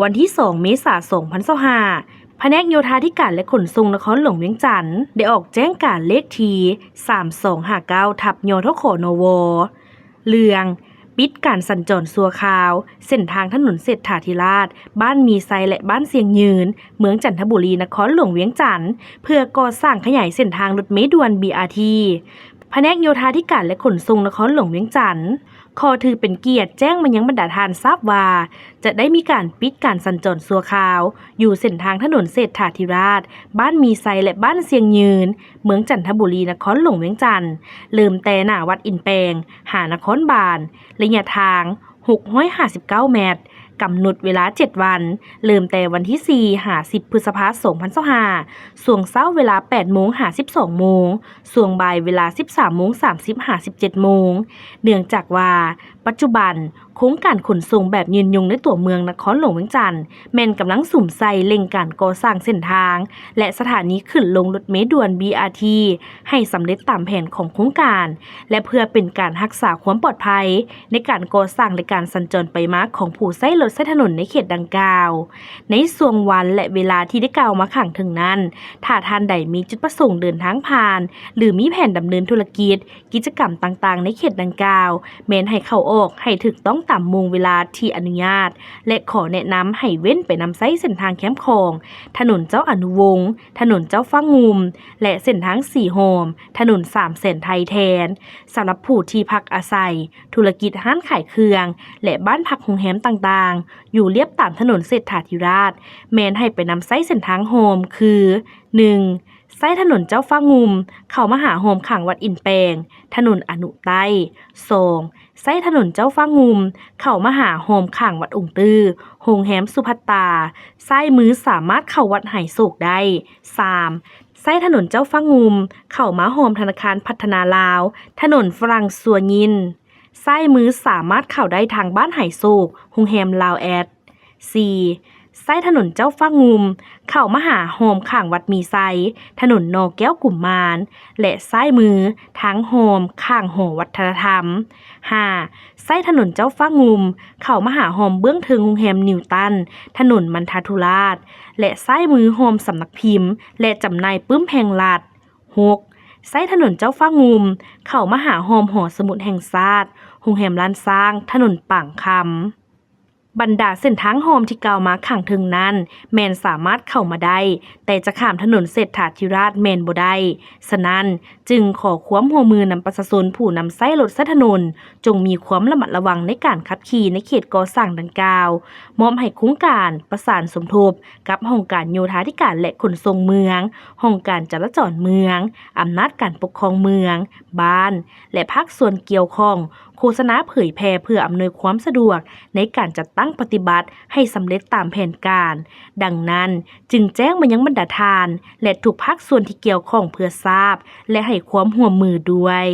วันที่ 2 เมษายน 2025แผนกโยธาธิการและขนส่งนครหลวงเวียงจันทน์ได้ออกแจ้งการเลขที่ 3259/ยทขนว เรื่องปิดการสัญจรชั่วคราวเส้นทางถนนเศรษฐาธิราชบ้านมีไซและบ้านเสียงยืนเมืองจันทบุรีนครหลวงเวียงจันทน์เพื่อก่อสร้างขยายเส้นทางรถเมล์ด่วน BRT แผนกโยธาธิการและขนส่งนครหลวงเวียงจันทน์ขอถือเป็นเกียรติแจ้งมายังบรรดาทานทราบว่าจะได้มีการปิดการสัญจรชั่วคราวอยู่เส้นทางถนนเศรษฐาธิราชบ้านมีไซและบ้านเสียงยืนเมืองจันทบุรีนครหลวงเวียงจันทน์เริ่มแต่หน้าวัดอินแปงหานครบาลระยะทาง659 เมตรกำหนดเวลา 7 วันเริ่มแต่วันที่ 4-10 พฤษภาคม 2025ส่วงเช้าเวลา 8:52 น.ส่วงบ่ายเวลา 13:30-57 น.เนื่องจากว่าปัจจุบันโครงการขนส่งแบบยืนยงในตัวเมืองนครหลวงเวียงจันทน์แม่นกำลังสุ่มใส่เร่งการก่อสร้างเส้นทางและสถานีขึ้นลงรถเมล์ด่วน BRT ให้สำเร็จตามแผนของโครงการและเพื่อเป็นการรักษาความปลอดภัยในการก่อสร้างและการสัญจรไปมาของผู้ใช้รถใช้ถนนในเขตดังกล่าวในช่วงวันและเวลาที่ได้กล่าวมาข้างถึงนั้นถ้าท่านใดมีจุดประสงค์เดินทางผ่านหรือมีแผนดำเนินธุรกิจกิจกรรมต่างๆในเขตดังกล่าวแม้นให้เข้าออกให้ถูกต้องตามวงเวลาที่อนุญาตและขอแนะนำให้เว้นไปนำใช้เส้นทางแคมป์คลองถนนเจ้าอนุวงศ์ถนนเจ้าฟ้างุมและเส้นทางสีโฮมถนนสามเส้นไทยแทนสำหรับผู้ที่พักอาศัยธุรกิจห้างขายเครื่องและบ้านพักโรงแรมต่างๆอยู่เลียบตามถนนเศรษฐาธิราชแม้นให้ไปนำใช้เส้นทางโฮมคือ 1. ใช้ถนนเจ้าฟ้างุมเข้ามาหาโฮมข้างวัดอินแปงถนนอนุใต้ 2. ใช้ถนนเจ้าฟ้างุมเข้ามาหาโฮมข้างวัดองค์ตื้อโรงแรมสุภัตตาซ้ายมือสามารถเข้าวัดไหโศกได้ 3. ใช้ถนนเจ้าฟ้างุมเข้ามาโฮมธนาคารพัฒนาลาวถนนฝรั่งสัวยินซ้ายมือสามารถเข้าได้ทางบ้านไหโศกโรงแรมลาวแอด 4. ใช้ถนนเจ้าฟ้างุมเข้ามาหาโฮมข้างวัดมีไซถนนนอแก้วกุ่มมารและซ้ายมือทางโฮมข้างหอวัฒนธรรม 5. ใช้ถนนเจ้าฟ้างุมเข้ามาหาโฮมเบื้องเทิงโรงแรมนิวตันถนนมันทาธุราชและซ้ายมือโฮมสำนักพิมพ์และจำหน่ายปื้มแพงลัด 6. ใช้ถนนเจ้าฟ้างุมเข้ามาหาโฮมหอสมุดแห่งชาติโรงแรมล้านสร้างถนนป่างคำบรรดาเส้นทางโฮมที่กล่าวมาข้างถึงนั้นแมนสามารถเข้ามาได้แต่จะข้ามถนนเศรษฐาธิราชแมนบ่ได้ฉะนั้นจึงขอความร่วมมือนำประชาชนผู้นำใช้รถใช้ถนนจงมีความระมัดระวังในการขับขี่ในเขตก่อสร้างดังกล่าวมอบให้โครงการประสานสมทบกับองค์การโยธาธิการและขนส่งเมืององค์การจราจรเมืองอำนาจการปกครองเมืองบ้านและภาคส่วนเกี่ยวข้องโฆษณาเผยแพร่เพื่ออำนวยความสะดวกในการจัดตั้งปฏิบัติให้สำเร็จตามแผนการดังนั้นจึงแจ้งมายังบรรดาทานและทุกภาคส่วนที่เกี่ยวข้องเพื่อทราบและให้ความร่วมมือด้วย